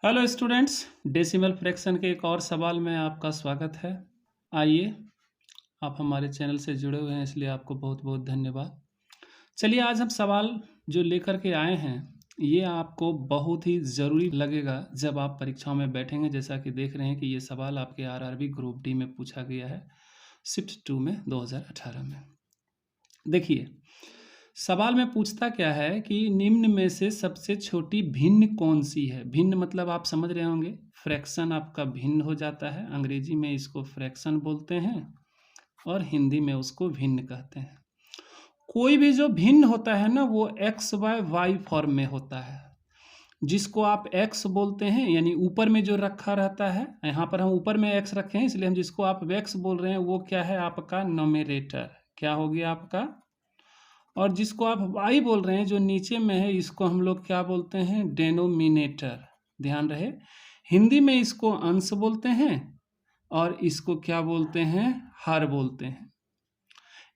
Hello students, decimal fraction के एक और सवाल में आपका स्वागत है। आइए, आप हमारे चैनल से जुड़े हुए हैं इसलिए आपको बहुत बहुत धन्यवाद। चलिए, आज हम सवाल जो लेकर के आए हैं ये आपको बहुत ही ज़रूरी लगेगा जब आप परीक्षाओं में बैठेंगे। जैसा कि देख रहे हैं कि ये सवाल आपके आरआरबी ग्रुप डी में पूछा गया है शिफ्ट 2 में 2018 में। देखिए, सवाल में पूछता क्या है कि निम्न में से सबसे छोटी भिन्न कौन सी है। भिन्न मतलब आप समझ रहे होंगे, फ्रैक्शन आपका भिन्न हो जाता है। अंग्रेजी में इसको फ्रैक्शन बोलते हैं और हिंदी में उसको भिन्न कहते हैं। कोई भी जो भिन्न होता है ना, वो एक्स बाय वाई फॉर्म में होता है। जिसको आप एक्स बोलते हैं, यानी ऊपर में जो रखा रहता है, यहाँ पर हम ऊपर में एक्स रखे हैं इसलिए हम जिसको आप एक्स बोल रहे हैं वो क्या है, आपका नोमेरेटर। क्या हो गया आपका। और जिसको आप y बोल रहे हैं जो नीचे में है, इसको हम लोग क्या बोलते हैं, डेनोमिनेटर। ध्यान रहे, हिंदी में इसको अंश बोलते हैं और इसको क्या बोलते हैं, हर बोलते हैं।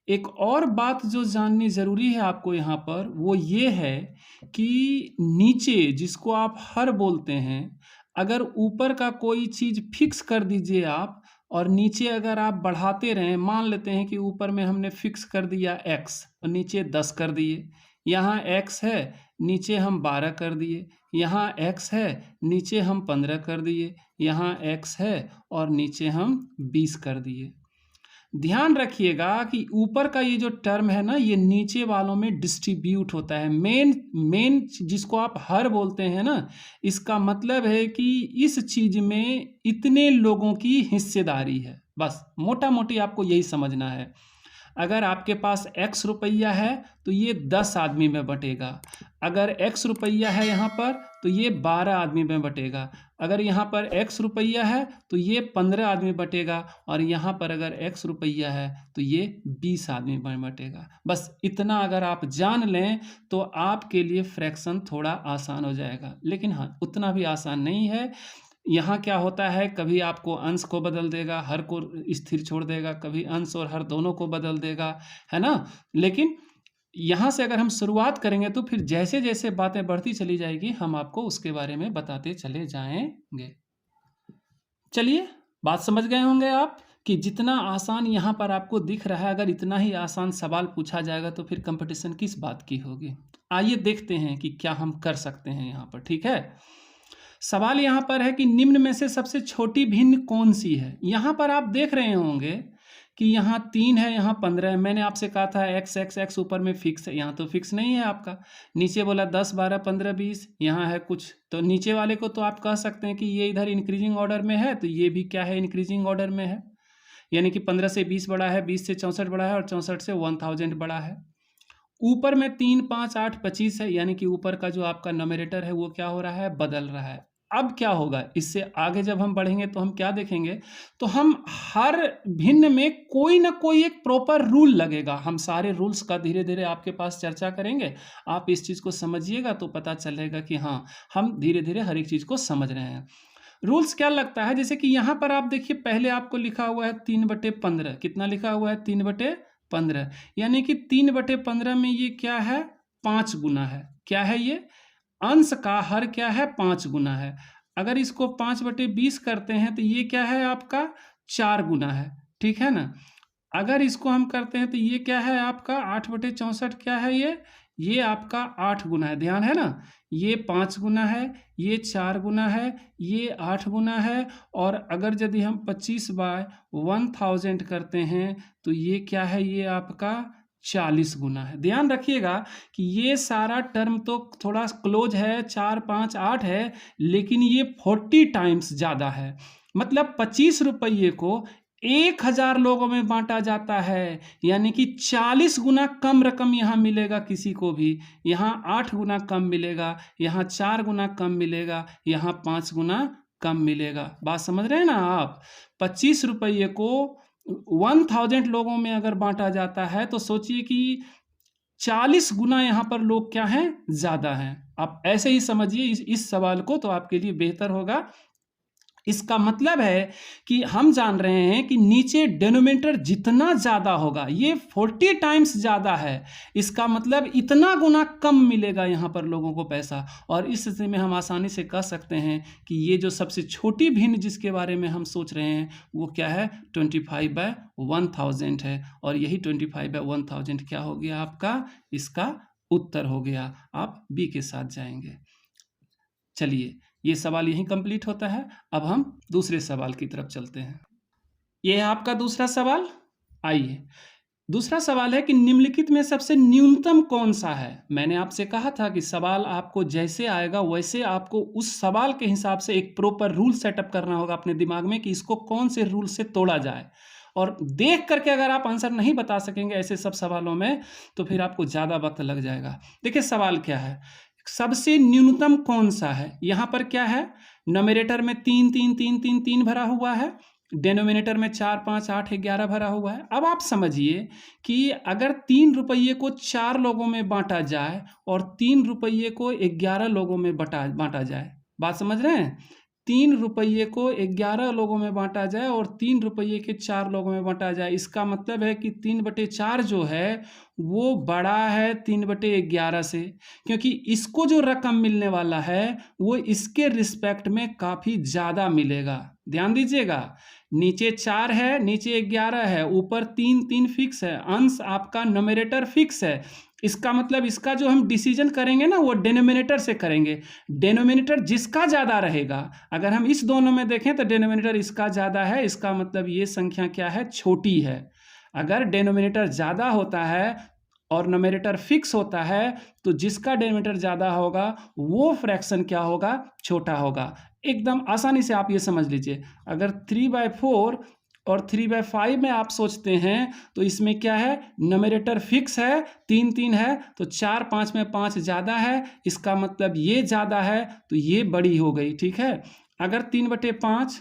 एक और बात जो जाननी जरूरी है आपको यहाँ पर, वो ये है कि नीचे जिसको आप हर बोलते हैं, अगर ऊपर का कोई चीज फिक्स कर दीजिए आप और नीचे अगर आप बढ़ाते रहें, मान लेते हैं कि ऊपर में हमने फिक्स कर दिया x और नीचे 10 कर दिए। यहाँ x है, नीचे हम 12 कर दिए। यहाँ x है, नीचे हम 15 कर दिए। यहाँ x है और नीचे हम 20 कर दिए। ध्यान रखिएगा कि ऊपर का ये जो टर्म है ना, ये नीचे वालों में डिस्ट्रीब्यूट होता है। मेन जिसको आप हर बोलते हैं ना, इसका मतलब है कि इस चीज में इतने लोगों की हिस्सेदारी है। बस मोटा मोटी आपको यही समझना है। अगर आपके पास x रुपया है तो ये 10 आदमी में बटेगा। अगर x रुपया है यहाँ पर तो ये 12 आदमी में बटेगा। अगर यहाँ पर x रुपया है तो ये 15 आदमी बटेगा। और यहाँ पर अगर x रुपया है तो ये 20 आदमी में बटेगा। बस इतना अगर आप जान लें तो आपके लिए फ्रैक्शन थोड़ा आसान हो जाएगा। लेकिन हाँ, उतना भी आसान नहीं है। यहाँ क्या होता है, कभी आपको अंश को बदल देगा, हर को स्थिर छोड़ देगा, कभी अंश और हर दोनों को बदल देगा, है ना। लेकिन यहाँ से अगर हम शुरुआत करेंगे तो फिर जैसे जैसे बातें बढ़ती चली जाएगी हम आपको उसके बारे में बताते चले जाएंगे। चलिए, बात समझ गए होंगे आप कि जितना आसान यहाँ पर आपको दिख रहा है, अगर इतना ही आसान सवाल पूछा जाएगा तो फिर कंपटीशन किस बात की होगी। आइए देखते हैं कि क्या हम कर सकते हैं यहाँ पर। ठीक है, सवाल यहाँ पर है कि निम्न में से सबसे छोटी भिन्न कौन सी है। यहाँ पर आप देख रहे होंगे कि यहाँ 3 है, यहाँ 15 है। मैंने आपसे कहा था एक्स एक्स एक्स ऊपर में फिक्स है, यहाँ तो फिक्स नहीं है आपका। नीचे बोला 10 12 15 20, यहाँ है कुछ, तो नीचे वाले को तो आप कह सकते हैं कि ये इधर इंक्रीजिंग ऑर्डर में है, तो ये भी क्या है, इंक्रीजिंग ऑर्डर में है। यानी कि 15 से 20 बड़ा है, 20 से 64 बड़ा है और 64 से 1000 बड़ा है। ऊपर में 3 5 8 25 है, यानी कि ऊपर का जो आपका नोमेरेटर है वो क्या हो रहा है, बदल रहा है। अब क्या होगा, इससे आगे जब हम बढ़ेंगे तो हम क्या देखेंगे, तो हम हर भिन्न में कोई ना कोई एक प्रॉपर रूल लगेगा। हम सारे रूल्स का धीरे धीरे आपके पास चर्चा करेंगे। आप इस चीज़ को समझिएगा तो पता चलेगा कि हाँ, हम धीरे धीरे हर एक चीज़ को समझ रहे हैं। रूल्स क्या लगता है, जैसे कि यहाँ पर आप देखिए, पहले आपको लिखा हुआ है 3/15। कितना लिखा हुआ है, 3/15। यानी कि 3/15 में ये क्या है, 5 गुना है। क्या है ये, अंश का हर क्या है, 5 गुना है। अगर इसको 5/20 करते हैं तो ये क्या है आपका, 4 गुना है। ठीक है ना। अगर इसको हम करते हैं तो ये क्या है आपका 8/64, क्या है ये आपका 8 गुना है। ध्यान है ना, ये 5 गुना है, ये 4 गुना है, ये 8 गुना है। और अगर यदि हम 25/1000 करते हैं तो ये क्या है, ये आपका 40 गुना है। ध्यान रखिएगा कि ये सारा टर्म तो थोड़ा क्लोज है, 4 5 8 है, लेकिन ये 40 टाइम्स ज़्यादा है। मतलब 25 रुपये को 1000 लोगों में बांटा जाता है, यानी कि 40 गुना कम रकम यहाँ मिलेगा किसी को भी। यहाँ 8 गुना कम मिलेगा, यहाँ 4 गुना कम मिलेगा, यहाँ 5 गुना कम मिलेगा। बात समझ रहे हैं ना आप। 25 रुपये को 1000 लोगों में अगर बांटा जाता है तो सोचिए कि 40 गुना यहाँ पर लोग क्या हैं, ज़्यादा हैं। आप ऐसे ही समझिए इस सवाल को, तो आपके लिए बेहतर होगा। इसका मतलब है कि हम जान रहे हैं कि नीचे डिनोमिनेटर जितना ज़्यादा होगा, ये 40 टाइम्स ज़्यादा है, इसका मतलब इतना गुना कम मिलेगा यहाँ पर लोगों को पैसा। और इस स्थिति में हम आसानी से कह सकते हैं कि ये जो सबसे छोटी भिन्न जिसके बारे में हम सोच रहे हैं वो क्या है, 25/1000 है। और यही 25/1000 क्या हो गया आपका, इसका उत्तर हो गया। आप बी के साथ जाएंगे। चलिए, ये सवाल यहीं कंप्लीट होता है। अब हम दूसरे सवाल की तरफ चलते हैं। ये है आपका दूसरा सवाल। आइए, दूसरा सवाल है कि निम्नलिखित में सबसे न्यूनतम कौन सा है। मैंने आपसे कहा था कि सवाल आपको जैसे आएगा वैसे आपको उस सवाल के हिसाब से एक प्रॉपर रूल सेटअप करना होगा अपने दिमाग में कि इसको कौन से रूल से तोड़ा जाए। और देख करके अगर आप आंसर नहीं बता सकेंगे ऐसे सब सवालों में तो फिर आपको ज़्यादा वक्त लग जाएगा। देखिए सवाल क्या है, सबसे न्यूनतम कौन सा है। यहाँ पर क्या है, नोमिनेटर में 3 3 3 3 3 भरा हुआ है, डेनोमिनेटर में 4 5 8 11 भरा हुआ है। अब आप समझिए कि अगर 3 रुपये को 4 लोगों में बांटा जाए और 3 रुपये को 11 लोगों में बांटा जाए, बात समझ रहे हैं। 3 रुपये को 11 लोगों में बांटा जाए और 3 रुपये के 4 लोगों में बांटा जाए, इसका मतलब है कि 3/4 जो है वो बड़ा है 3/11 से, क्योंकि इसको जो रकम मिलने वाला है वो इसके रिस्पेक्ट में काफ़ी ज़्यादा मिलेगा। ध्यान दीजिएगा, नीचे 4 है, नीचे 11 है, ऊपर 3 3 फिक्स है, अंश आपका न्यूमरेटर फिक्स है। इसका मतलब इसका जो हम डिसीजन करेंगे ना वो डिनोमिनेटर से करेंगे। डिनोमिनेटर जिसका ज़्यादा रहेगा, अगर हम इस दोनों में देखें तो डिनोमिनेटर इसका ज़्यादा है, इसका मतलब ये संख्या क्या है, छोटी है। अगर डिनोमिनेटर ज़्यादा होता है और न्यूमरेटर फिक्स होता है तो जिसका डिनोमिनेटर ज़्यादा होगा वो फ्रैक्शन क्या होगा, छोटा होगा। एकदम आसानी से आप ये समझ लीजिए, अगर 3/4 और 3/5 में आप सोचते हैं तो इसमें क्या है, न्यूमरेटर फिक्स है, 3 3 है, तो 4 5 में 5 ज़्यादा है, इसका मतलब ये ज़्यादा है तो ये बड़ी हो गई। ठीक है, अगर 3/5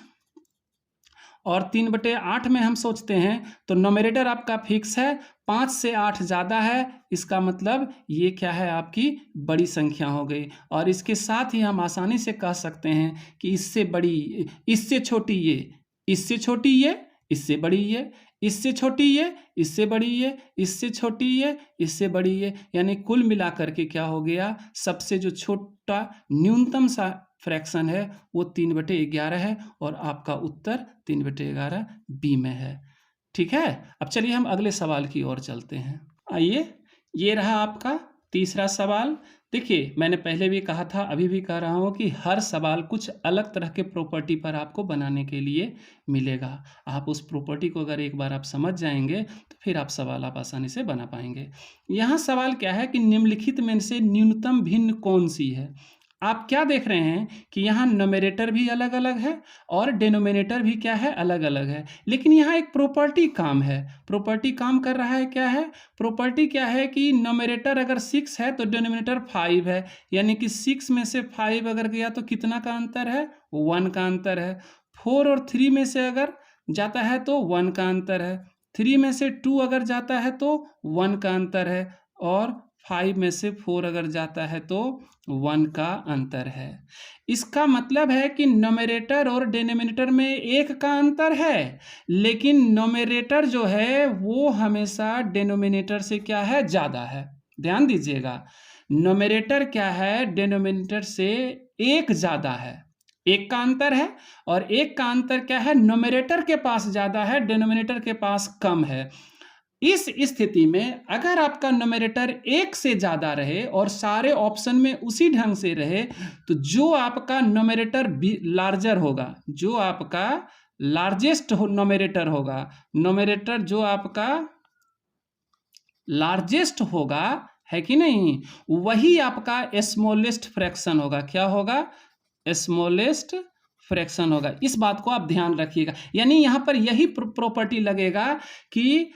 और 3/8 में हम सोचते हैं तो न्यूमरेटर आपका फिक्स है, 5 से 8 ज़्यादा है, इसका मतलब ये क्या है, आपकी बड़ी संख्या हो गई। और इसके साथ ही हम आसानी से कह सकते हैं कि इससे बड़ी, इससे छोटी ये, इससे छोटी ये, इससे बड़ी ये, इससे छोटी ये, इससे बड़ी ये, इससे छोटी ये, इससे बड़ी ये, यानी कुल मिलाकर के क्या हो गया, सबसे जो छोटा न्यूनतम सा फ्रैक्शन है वो 3/11 है और आपका उत्तर 3/11 बी में है। ठीक है, अब चलिए हम अगले सवाल की ओर चलते हैं। आइए, ये रहा आपका तीसरा सवाल। देखिए, मैंने पहले भी कहा था, अभी भी कह रहा हूँ कि हर सवाल कुछ अलग तरह के प्रॉपर्टी पर आपको बनाने के लिए मिलेगा। आप उस प्रॉपर्टी को अगर एक बार आप समझ जाएंगे तो फिर आप सवाल आप आसानी से बना पाएंगे। यहाँ सवाल क्या है कि निम्नलिखित में से न्यूनतम भिन्न कौन सी है। आप क्या देख रहे हैं कि यहाँ न्यूमरेटर भी अलग अलग है और डिनोमिनेटर भी क्या है, अलग अलग है, लेकिन यहाँ एक प्रॉपर्टी काम है। प्रॉपर्टी काम कर रहा है, क्या है प्रॉपर्टी, क्या है कि न्यूमरेटर अगर 6 है तो डिनोमिनेटर 5 है, यानी कि 6 में से 5 अगर गया तो कितना का अंतर है, 1 का अंतर है। 4 और 3 में से अगर जाता है तो 1 का अंतर है। 3 में से 2 अगर जाता है तो 1 का अंतर है, और 5 में से 4 अगर जाता है तो 1 का अंतर है। इसका मतलब है कि न्यूमरेटर और डिनोमिनेटर में 1 का अंतर है, लेकिन न्यूमरेटर जो है वो हमेशा डिनोमिनेटर से क्या है, ज़्यादा है। ध्यान दीजिएगा, न्यूमरेटर क्या है, डिनोमिनेटर से 1 ज़्यादा है, 1 का अंतर है, और 1 का अंतर क्या है, न्यूमरेटर के पास ज़्यादा है, डिनोमिनेटर के पास कम है। इस स्थिति में अगर आपका न्यूमरेटर 1 से ज़्यादा रहे और सारे ऑप्शन में उसी ढंग से रहे तो जो आपका न्यूमरेटर लार्जर होगा, जो आपका लार्जेस्ट न्यूमरेटर होगा, न्यूमरेटर जो आपका लार्जेस्ट होगा, है कि नहीं, वही आपका स्मॉलेस्ट फ्रैक्शन होगा। क्या होगा, स्मॉलेस्ट फ्रैक्शन होगा। इस बात को आप ध्यान रखिएगा, यानी यहाँ पर यही प्रॉपर्टी लगेगा कि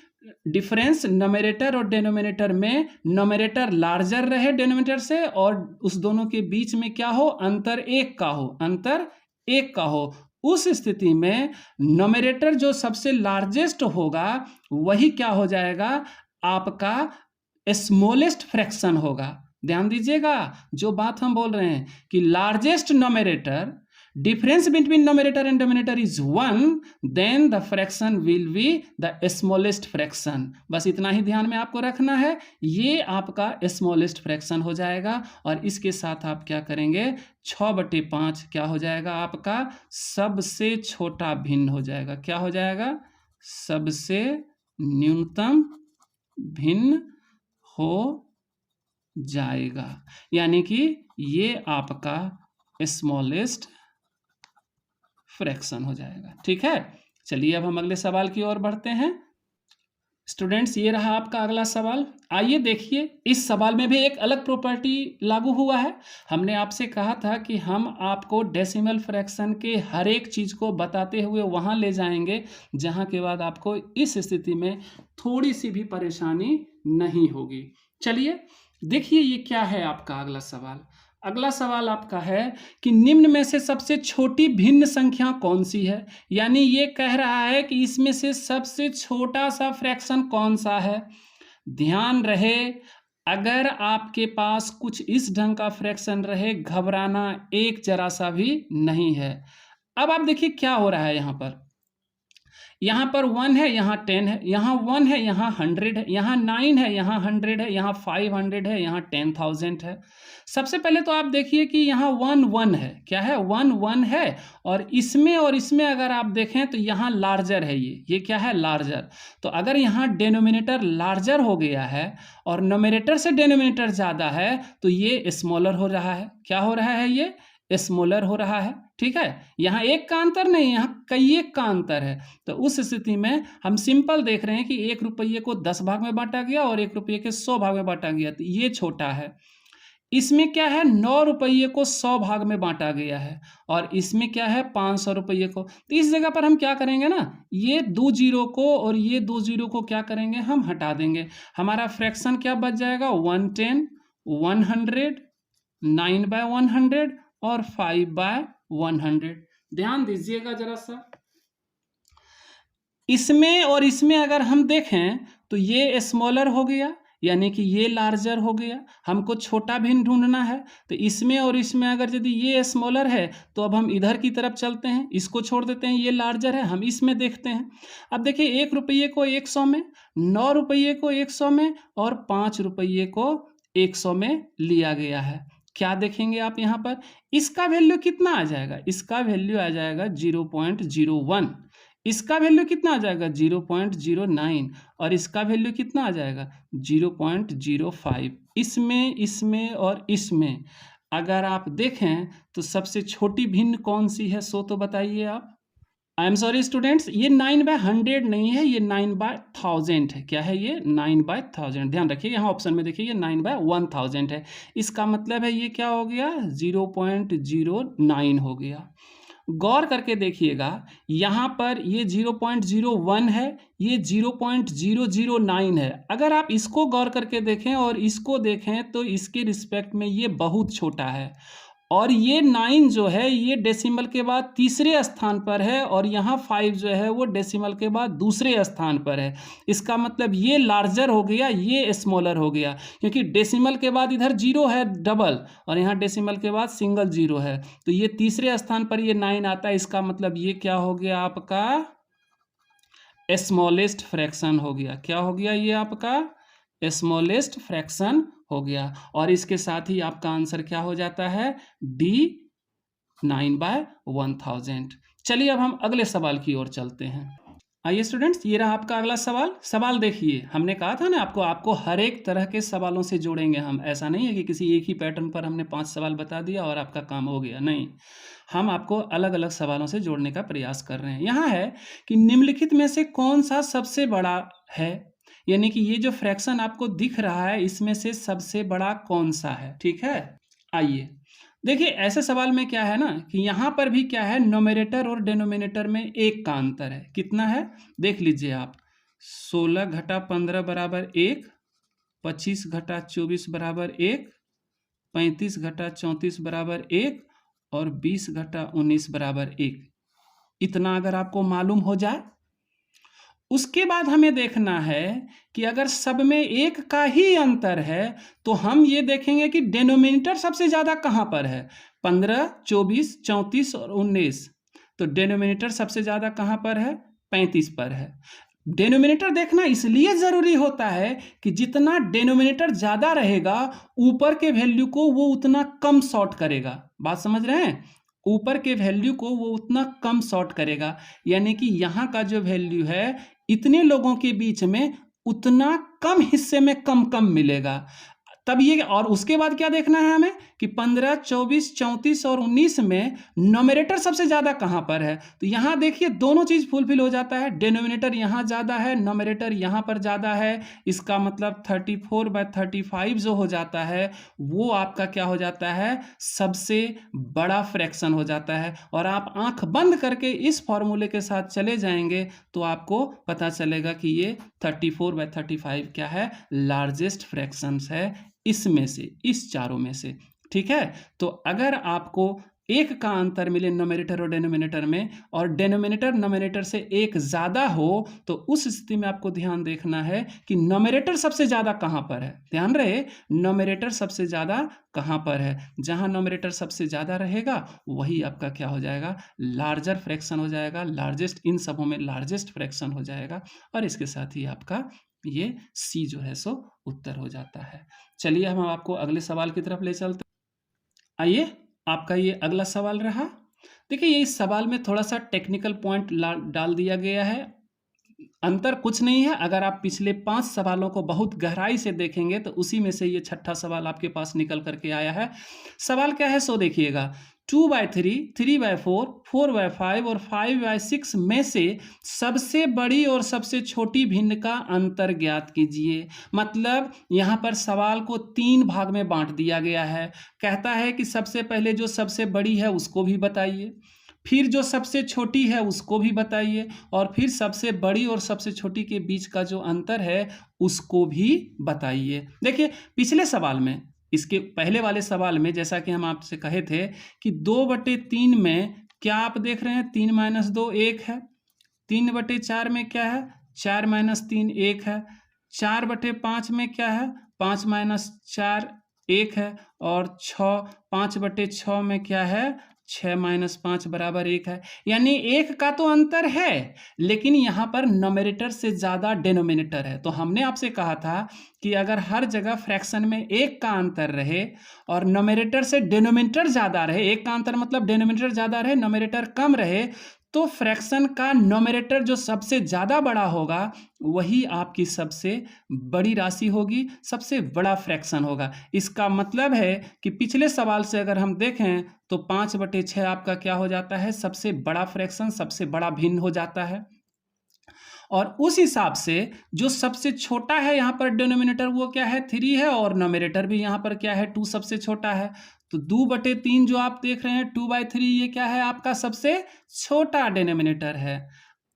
डिफरेंस न्यूमरेटर और डिनोमिनेटर में न्यूमरेटर लार्जर रहे डिनोमिनेटर से और उस दोनों के बीच में क्या हो, अंतर 1 का हो, अंतर 1 का हो। उस स्थिति में न्यूमरेटर जो सबसे लार्जेस्ट होगा वही क्या हो जाएगा, आपका स्मॉलेस्ट फ्रैक्शन होगा। ध्यान दीजिएगा, जो बात हम बोल रहे हैं कि largest numerator difference between numerator and denominator is 1, then the fraction will be the smallest fraction। बस इतना ही ध्यान में आपको रखना है, ये आपका smallest fraction हो जाएगा और इसके साथ आप क्या करेंगे, 6/5 क्या हो जाएगा आपका, सबसे छोटा भिन्न हो जाएगा। क्या हो जाएगा, सबसे न्यूनतम भिन्न हो जाएगा, यानी कि ये आपका स्मॉलेस्ट फ्रैक्शन हो जाएगा। ठीक है, चलिए अब हम अगले सवाल की ओर बढ़ते हैं। स्टूडेंट्स, ये रहा आपका अगला सवाल। आइए देखिए, इस सवाल में भी एक अलग प्रॉपर्टी लागू हुआ है। हमने आपसे कहा था कि हम आपको डेसिमल फ्रैक्शन के हर एक चीज़ को बताते हुए वहाँ ले जाएंगे जहाँ के बाद आपको इस स्थिति में थोड़ी सी भी परेशानी नहीं होगी। चलिए देखिए, ये क्या है आपका अगला सवाल। अगला सवाल आपका है कि निम्न में से सबसे छोटी भिन्न संख्या कौन सी है, यानी ये कह रहा है कि इसमें से सबसे छोटा सा फ्रैक्शन कौन सा है। ध्यान रहे, अगर आपके पास कुछ इस ढंग का फ्रैक्शन रहे, घबराना एक जरा सा भी नहीं है। अब आप देखिए क्या हो रहा है, यहाँ पर 1 है, यहाँ 10 है, यहाँ 1 है, यहाँ 100 है, यहाँ 9 है, यहाँ 100 है, यहाँ 500 है, यहाँ 10,000 है। सबसे पहले तो आप देखिए कि यहाँ 1 1 है, क्या है, 1 1 है, और इसमें अगर आप देखें तो यहाँ लार्जर है, ये क्या है, लार्जर। तो अगर यहाँ डेनोमिनेटर लार्जर हो गया है और नोमिनेटर से डेनोमिनेटर ज़्यादा है तो ये स्मॉलर हो रहा है। क्या हो रहा है, ये स्मॉलर हो रहा है। ठीक है, यहाँ एक का अंतर नहीं, यहाँ कई एक का अंतर है। तो उस स्थिति में हम सिंपल देख रहे हैं कि 1 रुपये को 10 भाग में बांटा गया और 1 रुपये के 100 भाग में बांटा गया, तो ये छोटा है। इसमें क्या है, 9 रुपये को 100 भाग में बांटा गया है और इसमें क्या है, 500 रुपये को। तो इस जगह पर हम क्या करेंगे ना, ये 2 जीरो को और ये 2 जीरो को क्या करेंगे, हम हटा देंगे। हमारा फ्रैक्शन क्या बच जाएगा, 110, 100, 9/100 और 5/100। ध्यान दीजिएगा जरा सा, इसमें और इसमें अगर हम देखें तो ये स्मॉलर हो गया, यानी कि ये लार्जर हो गया। हमको छोटा भिन्न ढूंढना है, तो इसमें और इसमें अगर यदि ये स्मॉलर है तो अब हम इधर की तरफ चलते हैं, इसको छोड़ देते हैं, ये लार्जर है, हम इसमें देखते हैं। अब देखिए, 1 रुपये को 100 में, 9 रुपये को 100 में और 5 रुपये को 100 में लिया गया है। क्या देखेंगे आप यहाँ पर, इसका वैल्यू कितना आ जाएगा, इसका वैल्यू आ जाएगा 0.01, इसका वैल्यू कितना आ जाएगा 0.09 और इसका वैल्यू कितना आ जाएगा 0.05। इसमें और इसमें अगर आप देखें तो सबसे छोटी भिन्न कौन सी है, सो तो बताइए आप। आई एम सॉरी स्टूडेंट्स, ये 9/100 नहीं है, ये 9/1000 है। क्या है ये, 9/1000। ध्यान रखिए, यहाँ ऑप्शन में देखिए ये 9/1000 है। इसका मतलब है ये क्या हो गया, 0.09 हो गया। गौर करके देखिएगा, यहाँ पर ये 0.01 है, ये 0.009 है। अगर आप इसको गौर करके देखें और इसको देखें तो इसके रिस्पेक्ट में ये बहुत छोटा है, और ये 9 जो है ये डेसिमल के बाद तीसरे स्थान पर है और यहाँ 5 जो है वो डेसिमल के बाद दूसरे स्थान पर है। इसका मतलब ये लार्जर हो गया, ये स्मॉलर हो गया, क्योंकि डेसिमल के बाद इधर 0 है डबल और यहाँ डेसिमल के बाद सिंगल 0 है, तो ये तीसरे स्थान पर ये 9 आता है। इसका मतलब ये क्या हो गया आपका, स्मॉलेस्ट फ्रैक्शन हो गया। क्या हो गया, ये आपका स्मॉलेस्ट फ्रैक्शन हो गया, और इसके साथ ही आपका आंसर क्या हो जाता है, D 9/1000। चलिए अब हम अगले सवाल की ओर चलते हैं। आइए स्टूडेंट्स, ये रहा आपका अगला सवाल देखिए, हमने कहा था ना आपको हर एक तरह के सवालों से जोड़ेंगे हम। ऐसा नहीं है कि किसी एक ही पैटर्न पर हमने 5 सवाल बता दिया और आपका काम हो गया, नहीं, हम आपको अलग अलग सवालों से जोड़ने का प्रयास कर रहे हैं। यहाँ है कि निम्नलिखित में से कौन सा सबसे बड़ा है, यानी कि ये जो फ्रैक्शन आपको दिख रहा है इसमें से सबसे बड़ा कौन सा है। ठीक है, आइए देखिए, ऐसे सवाल में क्या है ना कि यहाँ पर भी क्या है, नोमिनेटर और डेनोमिनेटर में 1 का अंतर है। कितना है, देख लीजिए आप, 16 घटा 15 बराबर 1, 25 घटा 24 बराबर 1, 35 घटा 34 बराबर 1 और 20 घटा 19 बराबर 1। इतना अगर आपको मालूम हो जाए, उसके बाद हमें देखना है कि अगर सब में एक का ही अंतर है तो हम ये देखेंगे कि डिनोमिनेटर सबसे ज़्यादा कहाँ पर है। 15, 24, 34 और 19, तो डिनोमिनेटर सबसे ज़्यादा कहाँ पर है, 35 पर है। डिनोमिनेटर देखना इसलिए ज़रूरी होता है कि जितना डिनोमिनेटर ज़्यादा रहेगा ऊपर के वैल्यू को वो उतना कम शॉर्ट करेगा। बात समझ रहे हैं, ऊपर के वैल्यू को वो उतना कम शॉर्ट करेगा, यानी कि यहाँ का जो वैल्यू है इतने लोगों के बीच में उतना कम हिस्से में कम कम मिलेगा। तब ये, और उसके बाद क्या देखना है हमें कि 15, 24, 34 और 19 में नोमिनेटर सबसे ज़्यादा कहाँ पर है। तो यहाँ देखिए दोनों चीज़ फुलफिल हो जाता है, डिनोमिनेटर यहाँ ज़्यादा है, नोमिनेटर यहाँ पर ज़्यादा है। इसका मतलब 34/35 जो हो जाता है वो आपका क्या हो जाता है, सबसे बड़ा फ्रैक्शन हो जाता है। और आप आंख बंद करके इस फॉर्मूले के साथ चले जाएंगे तो आपको पता चलेगा कि ये 34/35 क्या है, लार्जेस्ट फ्रैक्शंस है इसमें से, इस चारों में से। ठीक है, तो अगर आपको एक का अंतर मिले नोमिनेटर और डिनोमिनेटर में, और डिनोमिनेटर नोमिनेटर से एक ज़्यादा हो, तो उस स्थिति में आपको ध्यान देखना है कि नोमिनेटर सबसे ज़्यादा कहाँ पर है। ध्यान रहे, नोमिनेटर सबसे ज़्यादा कहाँ पर है। जहाँ नोमिनेटर सबसे ज़्यादा रहेगा वही आपका क्या हो जाएगा, लार्जर फ्रैक्शन हो जाएगा, लार्जेस्ट, इन सबों में लार्जेस्ट फ्रैक्शन हो जाएगा। और इसके साथ ही आपका ये सी जो है सो उत्तर हो जाता है। चलिए हम आपको अगले सवाल की तरफ ले चलते हैं। आइए, आपका ये अगला सवाल रहा। देखिए, ये इस सवाल में थोड़ा सा टेक्निकल पॉइंट डाल दिया गया है। अंतर कुछ नहीं है, अगर आप पिछले 5 सवालों को बहुत गहराई से देखेंगे तो उसी में से ये छठा सवाल आपके पास निकल करके आया है। सवाल क्या है सो देखिएगा, 2/3, 3/4, 4/5 और 5/6 में से सबसे बड़ी और सबसे छोटी भिन्न का अंतर ज्ञात कीजिए। मतलब यहाँ पर सवाल को 3 भाग में बांट दिया गया है। कहता है कि सबसे पहले जो सबसे बड़ी है उसको भी बताइए, फिर जो सबसे छोटी है उसको भी बताइए, और फिर सबसे बड़ी और सबसे छोटी के बीच का जो अंतर है उसको भी बताइए। देखिए, पिछले सवाल में, इसके पहले वाले सवाल में, जैसा कि हम आपसे कहे थे कि 2/3 में क्या आप देख रहे हैं, 3 - 2 1 है। 3/4 में क्या है, 4 - 3 1 है। 4/5 में क्या है, 5 - 4 1 है। और 5/6 में क्या है, 6 - 5 = 1 है। यानी 1 का तो अंतर है, लेकिन यहाँ पर नोमिनेटर से ज़्यादा डिनोमिनेटर है। तो हमने आपसे कहा था कि अगर हर जगह फ्रैक्शन में 1 का अंतर रहे और नोमिनेटर से डिनोमिनेटर ज़्यादा रहे, 1 का अंतर मतलब डिनोमिनेटर ज़्यादा रहे, नोमिनेटर कम रहे, तो फ्रैक्शन का नोमिनेटर जो सबसे ज़्यादा बड़ा होगा वही आपकी सबसे बड़ी राशि होगी, सबसे बड़ा फ्रैक्शन होगा। इसका मतलब है कि पिछले सवाल से अगर हम देखें तो 5/6 आपका क्या हो जाता है, सबसे बड़ा फ्रैक्शन, सबसे बड़ा भिन्न हो जाता है। और उस हिसाब से जो सबसे छोटा है यहाँ पर डिनोमिनेटर वो क्या है, 3 है, और नोमिनेटर भी यहाँ पर क्या है, 2 सबसे छोटा है। तो 2/3 जो आप देख रहे हैं, 2/3, ये क्या है, आपका सबसे छोटा डिनोमिनेटर है।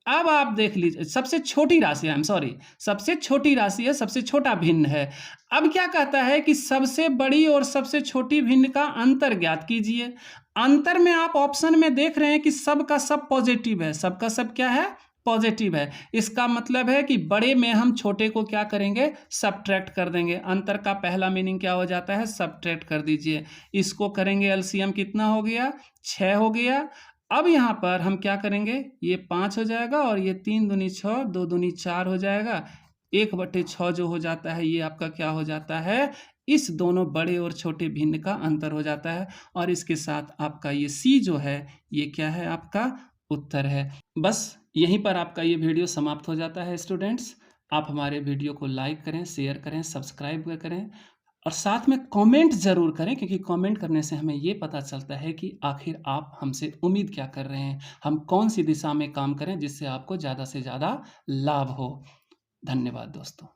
अब आप देख लीजिए, सबसे छोटी राशि, आई एम सॉरी, सबसे छोटी राशि है, सबसे छोटा भिन्न है। अब क्या कहता है कि सबसे बड़ी और सबसे छोटी भिन्न का अंतर ज्ञात कीजिए। अंतर में आप ऑप्शन में देख रहे हैं कि सब का सब पॉजिटिव है, सब का सब क्या है, पॉजिटिव है। इसका मतलब है कि बड़े में हम छोटे को क्या करेंगे, सब्ट्रैक्ट कर देंगे। अंतर का पहला मीनिंग क्या हो जाता है, सब्ट्रैक्ट कर दीजिए। इसको करेंगे एलसीएम, कितना हो गया, 6 हो गया। अब यहाँ पर हम क्या करेंगे, ये 5 हो जाएगा, और ये 3 दूनी 6, 2 दूनी 4 हो जाएगा। 1/6 जो हो जाता है ये आपका क्या हो जाता है, इस दोनों बड़े और छोटे भिन्न का अंतर हो जाता है। और इसके साथ आपका ये सी जो है ये क्या है, आपका उत्तर है। बस यहीं पर आपका ये वीडियो समाप्त हो जाता है स्टूडेंट्स। आप हमारे वीडियो को लाइक करें, शेयर करें, सब्सक्राइब करें, और साथ में कमेंट ज़रूर करें, क्योंकि कमेंट करने से हमें ये पता चलता है कि आखिर आप हमसे उम्मीद क्या कर रहे हैं, हम कौन सी दिशा में काम करें जिससे आपको ज़्यादा से ज़्यादा लाभ हो। धन्यवाद दोस्तों।